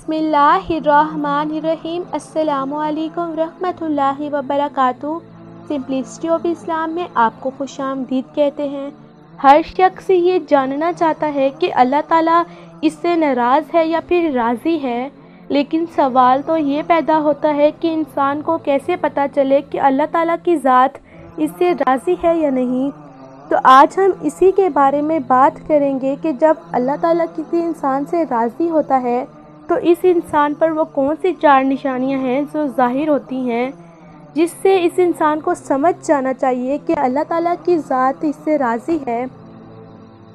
बिस्मिल्लाहिर्रहमानिर्रहीम। अस्सलामु अलैकुम रहमतुल्लाहि व बरकातुहू। सिंपलिसिटी ऑफ इस्लाम में आपको खुशामदीद कहते हैं। हर शख्स ये जानना चाहता है कि अल्लाह ताला इससे नाराज़ है या फिर राज़ी है, लेकिन सवाल तो ये पैदा होता है कि इंसान को कैसे पता चले कि अल्लाह ताला की ज़ात इससे राज़ी है या नहीं। तो आज हम इसी के बारे में बात करेंगे कि जब अल्लाह ताला किसी इंसान से राज़ी होता है तो इस इंसान पर वो कौन सी 4 निशानियां हैं जो ज़ाहिर होती हैं, जिससे इस इंसान को समझ जाना चाहिए कि अल्लाह ताला की ज़ात इससे राज़ी है।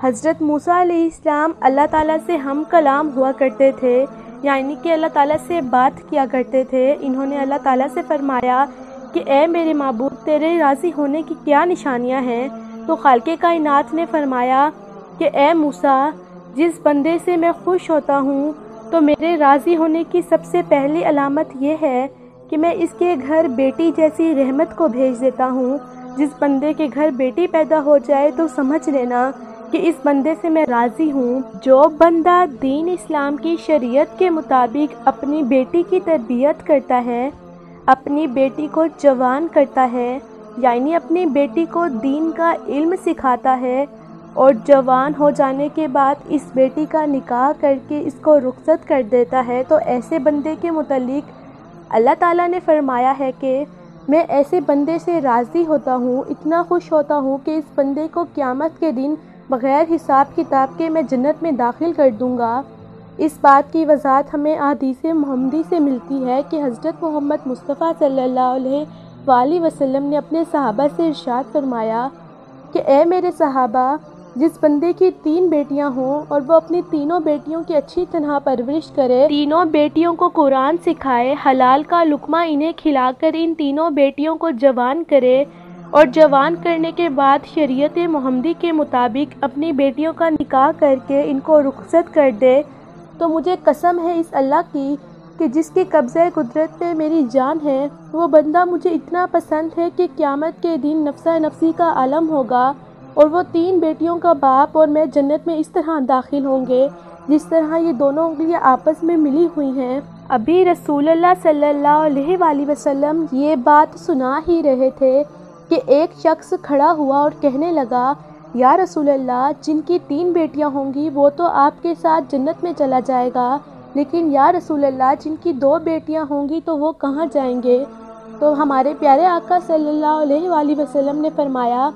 हज़रत मूसा अलैहिस्सलाम अल्लाह ताला से हम कलाम हुआ करते थे, यानी कि अल्लाह ताला से बात किया करते थे। इन्होंने अल्लाह ताला से फरमाया कि ए मेरे माबूद, तेरे राज़ी होने की क्या निशानियां हैं? तो खालिक़े कायनात ने फरमाया कि ए मूसा, जिस बंदे से मैं खुश होता हूँ तो मेरे राज़ी होने की सबसे पहली अलामत ये है कि मैं इसके घर बेटी जैसी रहमत को भेज देता हूँ। जिस बंदे के घर बेटी पैदा हो जाए तो समझ लेना कि इस बंदे से मैं राज़ी हूँ। जो बंदा दीन इस्लाम की शरीयत के मुताबिक अपनी बेटी की तरबियत करता है, अपनी बेटी को जवान करता है, यानी अपनी बेटी को दीन का इल्म सिखाता है और जवान हो जाने के बाद इस बेटी का निकाह करके इसको रुखसत कर देता है, तो ऐसे बंदे के मुतालिक अल्लाह ताला ने फरमाया है कि मैं ऐसे बंदे से राज़ी होता हूँ, इतना खुश होता हूँ कि इस बंदे को क़यामत के दिन बग़ैर हिसाब किताब के मैं जन्नत में दाखिल कर दूँगा। इस बात की वज़ाहत हमें अहदीस मुहम्मदी से मिलती है कि हज़रत मोहम्मद मुस्तफ़ा सल्लल्लाहु अलैहि वसल्लम ने अपने सहाबा से इरशाद फरमाया कि ए मेरे सहाबा, जिस बंदे की 3 बेटियां हों और वो अपनी तीनों बेटियों की अच्छी तरह परवरिश करे, तीनों बेटियों को कुरान सिखाए, हलाल का लुकमा इन्हें खिलाकर इन तीनों बेटियों को जवान करे और जवान करने के बाद शरीयत मुहम्मदी के मुताबिक अपनी बेटियों का निकाह करके इनको रुखसत कर दे, तो मुझे कसम है इस अल्लाह की कि जिसके कब्ज़े कुदरत पे मेरी जान है, वो बंदा मुझे इतना पसंद है कि क़यामत के दिन नफ्सा नफ्सी का आलम होगा और वो 3 बेटियों का बाप और मैं जन्नत में इस तरह दाखिल होंगे जिस तरह ये दोनों उंगलियां आपस में मिली हुई हैं। अभी रसूलुल्लाह सल्लल्लाहु अलैहि वसल्लम ये बात सुना ही रहे थे कि एक शख्स खड़ा हुआ और कहने लगा, या रसूलल्लाह, जिनकी 3 बेटियां होंगी वो तो आपके साथ जन्नत में चला जाएगा, लेकिन या रसूलल्लाह, जिनकी 2 बेटियां होंगी तो वो कहाँ जाएंगे? तो हमारे प्यारे आका सल्लल्लाहु अलैहि वसल्लम ने फरमाया,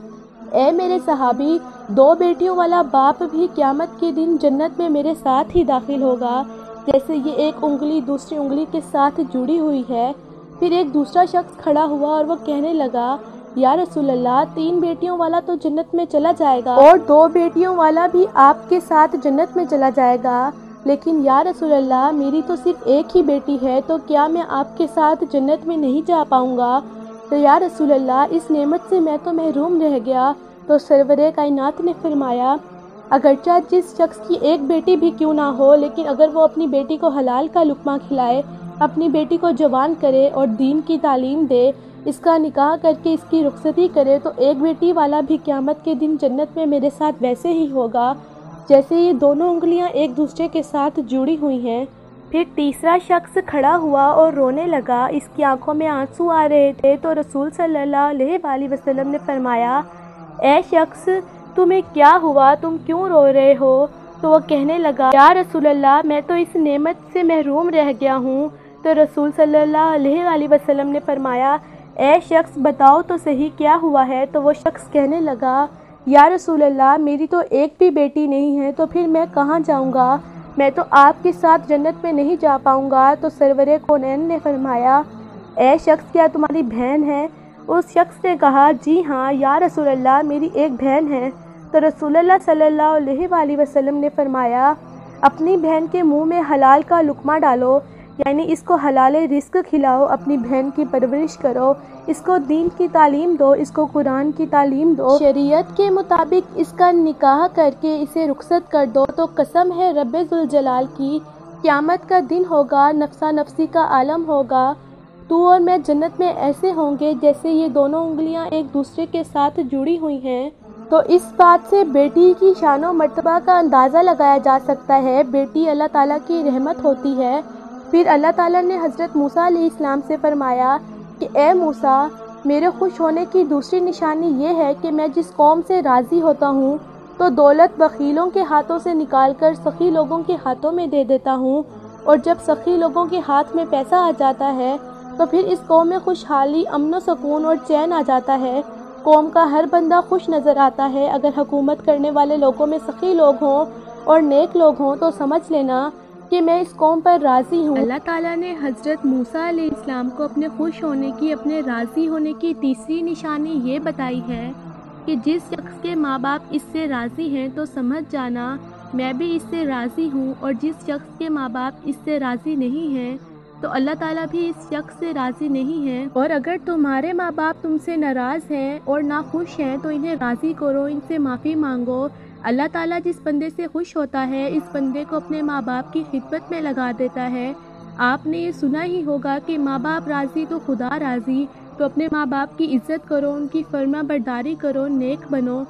ए मेरे सहाबी, 2 बेटियों वाला बाप भी क़यामत के दिन जन्नत में मेरे साथ ही दाखिल होगा, जैसे ये एक उंगली दूसरी उंगली के साथ जुड़ी हुई है। फिर एक दूसरा शख्स खड़ा हुआ और वो कहने लगा, या रसूलल्लाह, 3 बेटियों वाला तो जन्नत में चला जाएगा और 2 बेटियों वाला भी आपके साथ जन्नत में चला जाएगा, लेकिन या रसूलल्लाह, मेरी तो सिर्फ एक ही बेटी है, तो क्या मैं आपके साथ जन्नत में नहीं जा पाऊँगा? तो या रसूलल्लाह, इस नेमत से मैं तो महरूम रह गया। तो सरवरे कायनात ने फरमाया, अगरचा जिस शख्स की एक बेटी भी क्यों ना हो, लेकिन अगर वो अपनी बेटी को हलाल का लुकमा खिलाए, अपनी बेटी को जवान करे और दीन की तालीम दे, इसका निकाह करके इसकी रुखसती करे, तो एक बेटी वाला भी क़यामत के दिन जन्नत में मेरे साथ वैसे ही होगा जैसे ये दोनों उंगलियां एक दूसरे के साथ जुड़ी हुई हैं। फिर तीसरा शख्स खड़ा हुआ और रोने लगा, इसकी आंखों में आंसू आ रहे थे। तो रसूल सल्लल्लाहु अलैहि वसल्लम ने फरमाया, ए शख्स, तुम्हें क्या हुआ, तुम क्यों रो रहे हो? तो वो कहने लगा, या रसूलल्लाह, मैं तो इस नेमत से महरूम रह गया हूँ। तो रसूल सल्लल्लाहु अलैहि वसल्लम ने फरमाया, ए शख्स, बताओ तो सही क्या हुआ है? तो वो शख्स कहने लगा, या रसूलल्लाह, मेरी तो एक भी बेटी नहीं है, तो फिर मैं कहाँ जाऊँगा? मैं तो आपके साथ जन्नत में नहीं जा पाऊँगा। तो सरवरे कौनैन ने फरमाया, ए शख्स, क्या तुम्हारी बहन है? उस शख्स ने कहा, जी हाँ या रसूलल्लाह, मेरी एक बहन है। तो रसूलुल्लाह सल्लल्लाहु अलैहि वसल्लम ने फरमाया, अपनी बहन के मुंह में हलाल का लुकमा डालो, यानी इसको हलाल रिस्क खिलाओ, अपनी बहन की परवरिश करो, इसको दीन की तालीम दो, इसको कुरान की तालीम दो, शरीयत के मुताबिक इसका निकाह करके इसे रुखसत कर दो। तो कसम है रब्बे जुल जलाल की, क़यामत का दिन होगा, नफ्सा नफ्सी का आलम होगा, तू और मैं जन्नत में ऐसे होंगे जैसे ये दोनों उंगलियां एक दूसरे के साथ जुड़ी हुई हैं। तो इस बात से बेटी की शान और मर्तबा का अंदाज़ा लगाया जा सकता है। बेटी अल्लाह ताला की रहमत होती है پھر اللہ تعالیٰ نے حضرت موسیٰ علیہ السلام سے فرمایا کہ اے موسیٰ، میرے خوش ہونے کی دوسری نشانی یہ ہے کہ میں جس قوم سے راضی ہوتا ہوں تو دولت بخیلوں کے ہاتھوں سے نکال کر سخی لوگوں کے ہاتھوں میں دے دیتا ہوں، اور جب سخی لوگوں کے ہاتھ میں پیسہ آ جاتا ہے تو پھر اس قوم میں خوشحالی، امن و سکون اور چین آ جاتا ہے۔ قوم کا ہر بندہ خوش نظر آتا ہے۔ اگر حکومت کرنے والے لوگوں میں سخی لوگ ہوں اور نیک لوگ ہوں تو سمجھ لینا کہ میں اس قوم پر راضی ہوں۔ اللہ تعالیٰ نے حضرت موسیٰ علیہ السلام کو اپنے خوش ہونے کی، اپنے راضی ہونے کی تیسری نشانی یہ بتائی ہے کہ جس شخص کے ماں باپ اس سے راضی ہیں تو سمجھ جانا میں بھی اس سے راضی ہوں، اور جس شخص کے ماں باپ اس سے راضی نہیں ہیں تو اللہ تعالیٰ بھی اس شخص سے راضی نہیں ہے۔ اور اگر تمہارے ماں باپ تم سے ناراض ہیں اور ناخوش ہیں تو انہیں راضی کرو، ان سے معافی مانگو۔ اللہ تعالیٰ جس بندے سے خوش ہوتا ہے اس بندے کو اپنے ماں باپ کی خدمت میں لگا دیتا ہے۔ آپ نے یہ سنا ہی ہوگا کہ ماں باپ راضی تو خدا راضی، تو اپنے ماں باپ کی عزت کرو، ان کی فرما برداری کرو، نیک بنو۔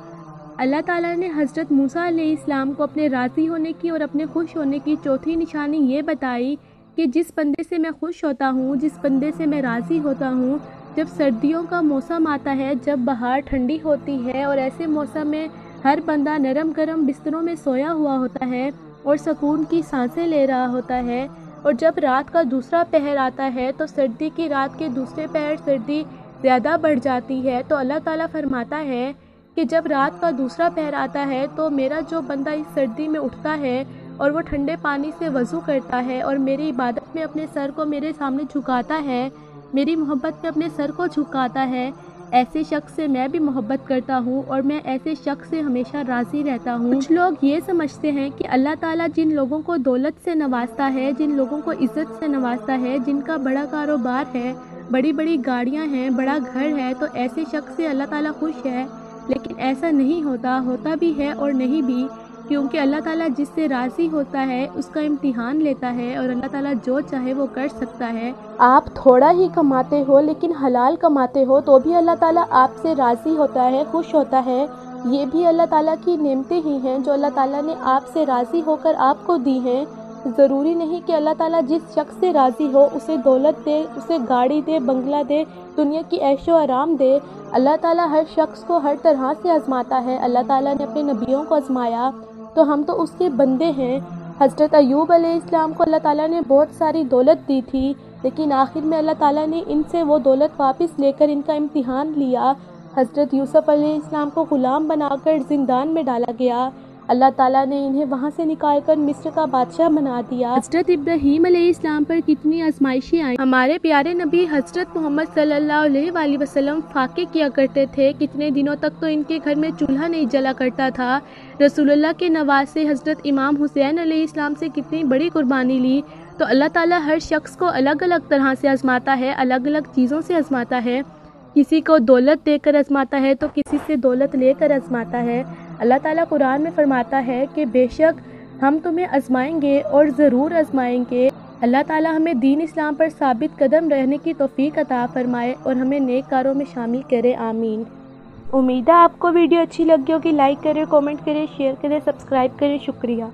اللہ تعالیٰ نے حضرت موسیٰ علیہ السلام کو اپنے راضی ہونے کی اور اپنے خوش ہونے کی چوتھی نشانی یہ بتائی کہ جس بندے سے میں خوش ہوتا ہوں، جس بندے سے میں راضی ہوتا ہوں، جب سردیوں کا موسم آتا ہے، جب بہار ٹھنڈی ہوتی ہے اور ایسے موسم میں ہر بندہ نرم گرم بستروں میں سویا ہوا ہوتا ہے اور سکون کی سانسیں لے رہا ہوتا ہے، اور جب رات کا دوسرا پہر آتا ہے تو سردی کی رات کے دوسرے پہر سردی زیادہ بڑھ جاتی ہے، تو اللہ تعالیٰ فرماتا ہے کہ جب رات کا دوسرا پہر آتا ہے تو میرا جو بندہ اس سردی میں اٹھتا ہے اور وہ ٹھنڈے پانی سے وضو کرتا ہے اور میری عبادت میں اپنے سر کو میرے سامنے جھکاتا ہے، میری محبت میں اپنے سر کو جھکاتا ہے، ایسے شخص سے میں بھی محبت کرتا ہوں اور میں ایسے شخص سے ہمیشہ راضی رہتا ہوں۔ کچھ لوگ یہ سمجھتے ہیں کہ اللہ تعالیٰ جن لوگوں کو دولت سے نوازتا ہے، جن لوگوں کو عزت سے نوازتا ہے، جن کا بڑا کاروبار ہے، بڑی بڑی گاڑیاں ہیں، بڑا گھر ہے، تو ایسے شخص سے اللہ تعالیٰ خوش ہے، لیکن ایسا نہیں ہوتا بھی ہے اور نہیں بھی، کیونکہ اللہ تعالیٰ جس سے راضی ہوتا ہے اس کا امتحان لیتا ہے، اور اللہ تعالیٰ جو چاہے وہ کر سکتا ہے۔ آپ تھوڑا ہی کماتے ہو لیکن حلال کماتے ہو تو بھی اللہ تعالیٰ آپ سے راضی ہوتا ہے، خوش ہوتا ہے۔ یہ بھی اللہ تعالیٰ کی نعمتیں ہی ہیں جو اللہ تعالیٰ نے آپ سے راضی ہو کر آپ کو دی ہیں۔ ضروری نہیں کہ اللہ تعالیٰ جس شخص سے راضی ہو اسے دولت دے، اسے گاڑی دے، بنگلہ دے، دنیا کی عیش و آرام دے۔ اللہ تعالیٰ ہر شخص کو ہر طرح سے آزماتا ہے۔ اللہ تعالیٰ نے اپنے نبیوں کو آزمایا تو ہم تو اس کے بندے ہیں۔ حضرت ایوب علیہ السلام کو اللہ تعالیٰ نے بہت ساری دولت دی تھی، لیکن آخر میں اللہ تعالیٰ نے ان سے وہ دولت واپس لے کر ان کا امتحان لیا۔ حضرت یوسف علیہ السلام کو غلام بنا کر زندان میں ڈالا گیا، اللہ تعالیٰ نے انہیں وہاں سے نکال کر مصر کا بادشاہ بنا دیا۔ حضرت ابراہیم علیہ السلام پر کتنی آزمائشیں آئیں۔ ہمارے پیارے نبی حضرت محمد صلی اللہ علیہ وآلہ وسلم فاقے کیا کرتے تھے، کتنے دنوں تک تو ان کے گھر میں چولہا نہیں جلا کرتا تھا۔ رسول اللہ کے نواسے حضرت امام حسین علیہ السلام سے کتنی بڑی قربانی لی۔ تو اللہ تعالیٰ ہر شخص کو الگ الگ طرح سے آزماتا ہے، الگ الگ چیزوں سے آزماتا ہے۔ کسی کو دولت دے کر آزماتا ہے تو کسی سے دولت لے کر آزماتا ہے۔ اللہ تعالیٰ قرآن میں فرماتا ہے کہ بے شک ہم تمہیں آزمائیں گے اور ضرور آزمائیں گے۔ اللہ تعالیٰ ہمیں دین اسلام پر ثابت قدم رہنے کی توفیق عطا فرمائے اور ہمیں نیک کاروں میں شامل کرے، آمین۔ امید ہے آپ کو ویڈیو اچھی لگی ہوگی، لائک کریں، کامنٹ کریں، شیئر کریں، سبسکرائب کریں، شکریہ۔